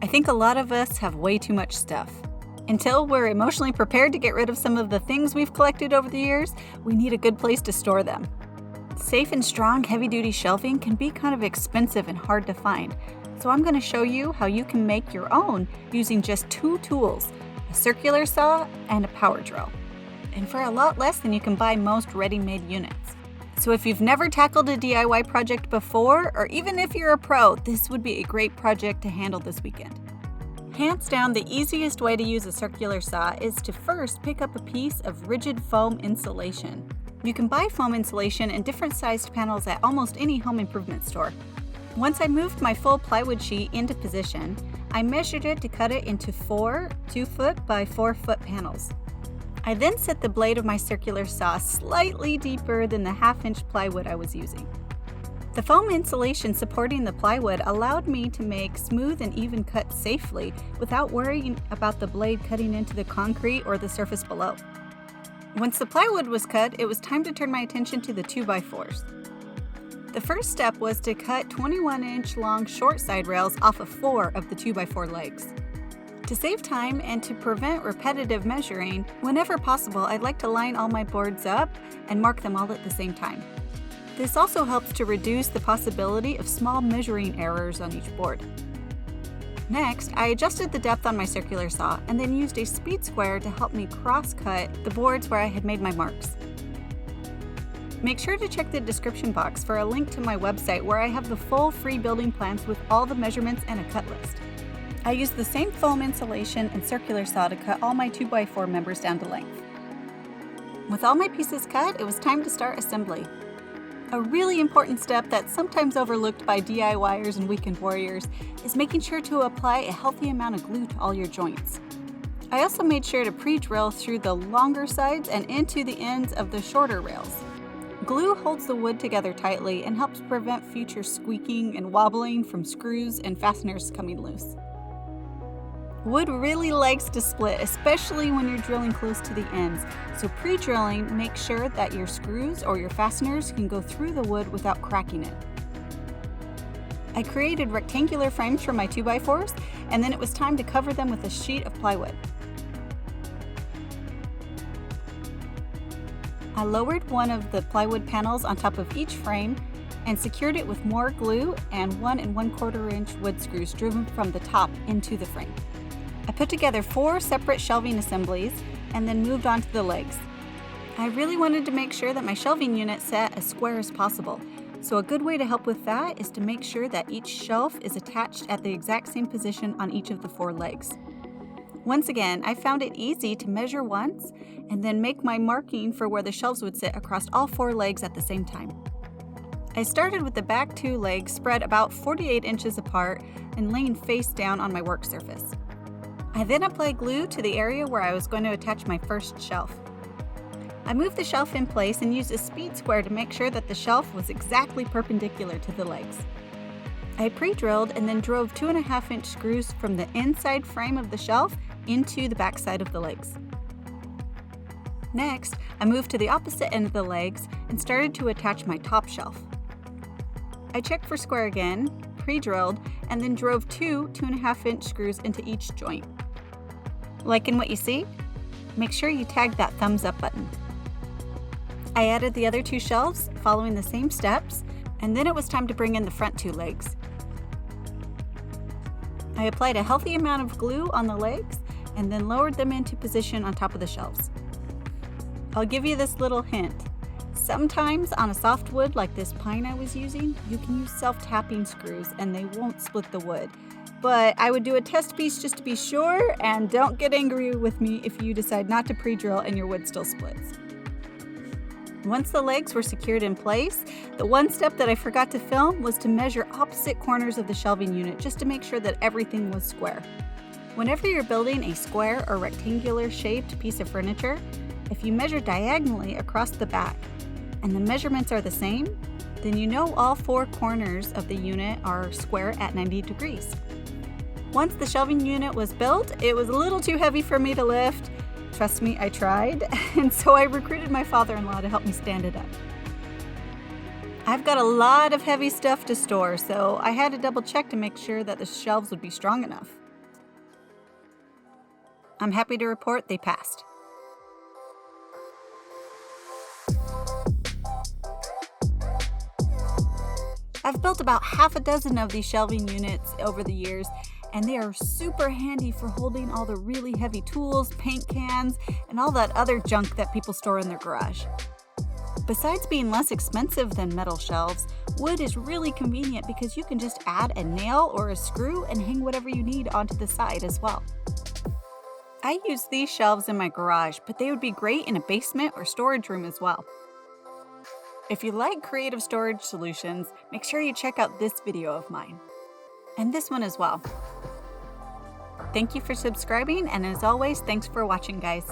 I think a lot of us have way too much stuff. Until we're emotionally prepared to get rid of some of the things we've collected over the years, we need a good place to store them. Safe and strong heavy-duty shelving can be kind of expensive and hard to find, so I'm going to show you how you can make your own using just 2 tools, a circular saw and a power drill, and for a lot less than you can buy most ready-made units. So if you've never tackled a DIY project before, or even if you're a pro, this would be a great project to handle this weekend. Hands down, the easiest way to use a circular saw is to first pick up a piece of rigid foam insulation. You can buy foam insulation in different sized panels at almost any home improvement store. Once I moved my full plywood sheet into position, I measured it to cut it into 4 2-foot by 4-foot panels. I then set the blade of my circular saw slightly deeper than the 1/2-inch plywood I was using. The foam insulation supporting the plywood allowed me to make smooth and even cuts safely without worrying about the blade cutting into the concrete or the surface below. Once the plywood was cut, it was time to turn my attention to the 2x4s. The first step was to cut 21-inch long short side rails off of 4 of the 2x4 legs. To save time and to prevent repetitive measuring, whenever possible, I'd like to line all my boards up and mark them all at the same time. This also helps to reduce the possibility of small measuring errors on each board. Next, I adjusted the depth on my circular saw and then used a speed square to help me cross-cut the boards where I had made my marks. Make sure to check the description box for a link to my website where I have the full free building plans with all the measurements and a cut list. I used the same foam insulation and circular saw to cut all my 2x4 members down to length. With all my pieces cut, it was time to start assembly. A really important step that's sometimes overlooked by DIYers and weekend warriors is making sure to apply a healthy amount of glue to all your joints. I also made sure to pre-drill through the longer sides and into the ends of the shorter rails. Glue holds the wood together tightly and helps prevent future squeaking and wobbling from screws and fasteners coming loose. Wood really likes to split, especially when you're drilling close to the ends, so pre-drilling makes sure that your screws or your fasteners can go through the wood without cracking it. I created rectangular frames for my 2x4s, and then it was time to cover them with a sheet of plywood. I lowered one of the plywood panels on top of each frame and secured it with more glue and 1 1/4-inch wood screws driven from the top into the frame. I put together 4 separate shelving assemblies and then moved on to the legs. I really wanted to make sure that my shelving unit sat as square as possible, so a good way to help with that is to make sure that each shelf is attached at the exact same position on each of the 4 legs. Once again, I found it easy to measure once and then make my marking for where the shelves would sit across all 4 legs at the same time. I started with the back 2 legs spread about 48 inches apart and laying face down on my work surface. I then applied glue to the area where I was going to attach my first shelf. I moved the shelf in place and used a speed square to make sure that the shelf was exactly perpendicular to the legs. I pre-drilled and then drove 2 1/2-inch screws from the inside frame of the shelf into the back side of the legs. Next, I moved to the opposite end of the legs and started to attach my top shelf. I checked for square again, pre-drilled, and then drove 2 2.5-inch screws into each joint. Liking what you see? Make sure you tag that thumbs up button. I added the other 2 shelves, following the same steps, and then it was time to bring in the front 2 legs. I applied a healthy amount of glue on the legs and then lowered them into position on top of the shelves. I'll give you this little hint. Sometimes on a soft wood like this pine I was using, you can use self-tapping screws and they won't split the wood. But I would do a test piece just to be sure, and don't get angry with me if you decide not to pre-drill and your wood still splits. Once the legs were secured in place, the one step that I forgot to film was to measure opposite corners of the shelving unit just to make sure that everything was square. Whenever you're building a square or rectangular shaped piece of furniture, if you measure diagonally across the back and the measurements are the same, then you know all 4 corners of the unit are square at 90 degrees. Once the shelving unit was built, it was a little too heavy for me to lift. Trust me, I tried, and so I recruited my father-in-law to help me stand it up. I've got a lot of heavy stuff to store, so I had to double check to make sure that the shelves would be strong enough. I'm happy to report they passed. I've built about half a dozen of these shelving units over the years, and they are super handy for holding all the really heavy tools, paint cans, and all that other junk that people store in their garage. Besides being less expensive than metal shelves, wood is really convenient because you can just add a nail or a screw and hang whatever you need onto the side as well. I use these shelves in my garage, but they would be great in a basement or storage room as well. If you like creative storage solutions, make sure you check out this video of mine. And this one as well. Thank you for subscribing, and as always, thanks for watching, guys.